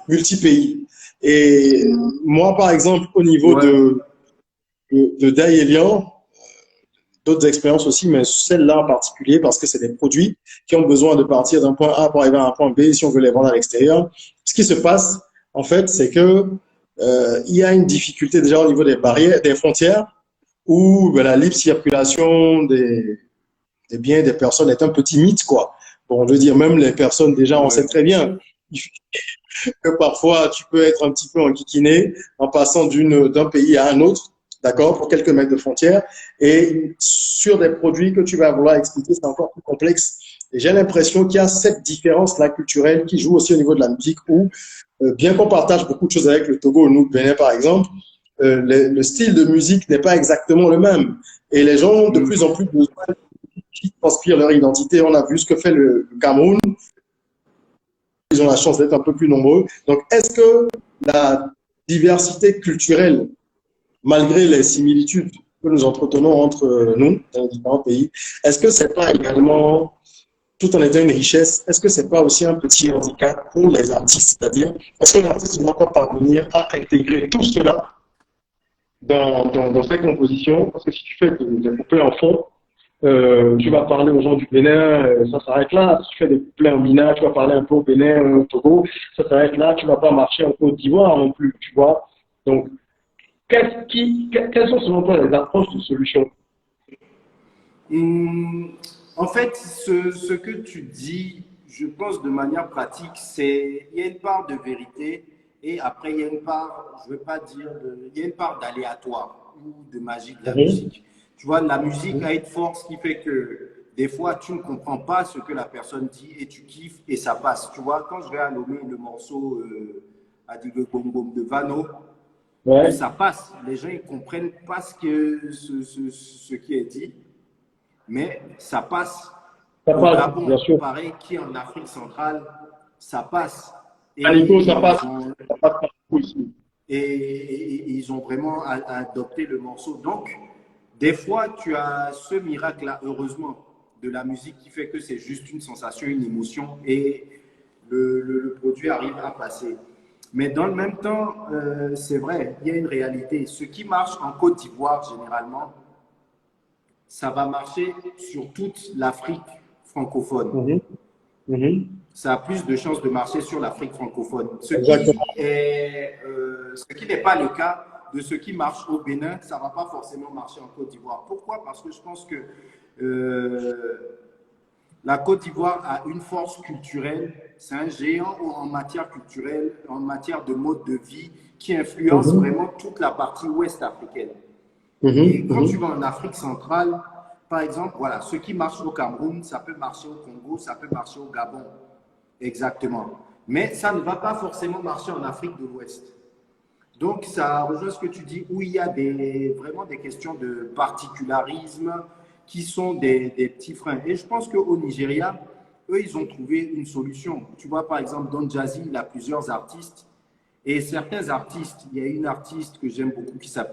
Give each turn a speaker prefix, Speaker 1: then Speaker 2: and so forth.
Speaker 1: multi-pays. Et moi, par exemple, au niveau
Speaker 2: Ouais,
Speaker 1: de Daelian, d'autres expériences aussi, mais celle-là en particulier, parce que c'est des produits qui ont besoin de partir d'un point A pour arriver à un point B si on veut les vendre à l'extérieur. Ce qui se passe, en fait, c'est que il y a une difficulté déjà au niveau des barrières, des frontières, où ben, la libre circulation des biens des personnes est un petit mythe, quoi. Bon, je veux dire, même les personnes, déjà, on sait
Speaker 2: ouais.
Speaker 1: très bien que parfois tu peux être un petit peu enquiquiné en passant d'un pays à un autre, d'accord, pour quelques mètres de frontière. Et sur des produits que tu vas vouloir expliquer, c'est encore plus complexe. Et j'ai l'impression qu'il y a cette différence-là culturelle qui joue aussi au niveau de la musique où, bien qu'on partage beaucoup de choses avec le Togo ou nous, le Bénin par exemple, le style de musique n'est pas exactement le même. Et les gens ont de plus en
Speaker 2: Mhm.
Speaker 1: plus besoin qui transpirent leur identité. On a vu ce que fait le Cameroun, ils ont la chance d'être un peu plus nombreux. Donc, est-ce que la diversité culturelle, malgré les similitudes que nous entretenons entre nous, dans les différents pays, est-ce que c'est pas également, tout en étant une richesse, est-ce que c'est pas aussi un petit handicap pour les artistes? C'est-à-dire, est-ce que l'artiste ne va pas parvenir à intégrer tout cela dans ses compositions? Parce que si tu fais des couplets en fond, tu vas parler aux gens du Bénin, ça s'arrête là. Si tu fais des couplets en Mina, tu vas parler un peu au Bénin, au Togo, ça s'arrête là. Tu vas pas marcher en Côte d'Ivoire non plus, tu vois. Donc, quelles sont selon toi les approches de solution?
Speaker 2: Hum, En fait, ce que tu dis, je pense de manière pratique, c'est il y a une part de vérité et après il y a une part, je veux pas dire, il y a une part d'aléatoire ou de magie de la
Speaker 1: Mhm.
Speaker 2: musique. Tu vois, la musique a une force qui fait que des fois tu ne comprends pas ce que la personne dit et tu kiffes et ça passe. Tu vois, quand je vais nommer le morceau Adigo Bom Bom de Vano,
Speaker 1: Ouais,
Speaker 2: ça passe. Les gens ils comprennent pas ce qui est dit mais ça passe.
Speaker 1: ça
Speaker 2: Au
Speaker 1: passe,
Speaker 2: Gabon,
Speaker 1: bien sûr.
Speaker 2: pareil, qui est en Afrique centrale, ça passe. Et
Speaker 1: Canico, ça passe partout ici.
Speaker 2: ils ont vraiment adopté le morceau. Donc, des fois, tu as ce miracle-là, heureusement, de la musique qui fait que c'est juste une sensation, une émotion et le produit arrive à passer. Mais dans le même temps, c'est vrai, il y a une réalité. Ce qui marche en Côte d'Ivoire, généralement, ça va marcher sur toute l'Afrique francophone.
Speaker 1: Mhm. Mhm.
Speaker 2: Ça a plus de chances de marcher sur l'Afrique francophone.
Speaker 1: Exactement.
Speaker 2: Ce qui n'est pas le cas de ce qui marche au Bénin, ça ne va pas forcément marcher en Côte d'Ivoire. Pourquoi? Parce que je pense que la Côte d'Ivoire a une force culturelle. C'est un géant en matière culturelle, en matière de mode de vie, qui influence
Speaker 1: Mhm.
Speaker 2: vraiment toute la partie ouest africaine.
Speaker 1: Mhm.
Speaker 2: Et quand tu
Speaker 1: Mhm.
Speaker 2: vas en Afrique centrale, par exemple, voilà, ce qui marche au Cameroun, ça peut marcher au Congo, ça peut marcher au Gabon. Exactement. Mais ça ne va pas forcément marcher en Afrique de l'Ouest. Donc, ça rejoint ce que tu dis, où il y a vraiment des questions de particularisme qui sont des petits freins. Et je pense qu'au Nigeria, eux, ils ont trouvé une solution. Tu vois, par exemple, Don Jazzy, il a plusieurs artistes. Et certains artistes, il y a une artiste que j'aime beaucoup qui s'appelle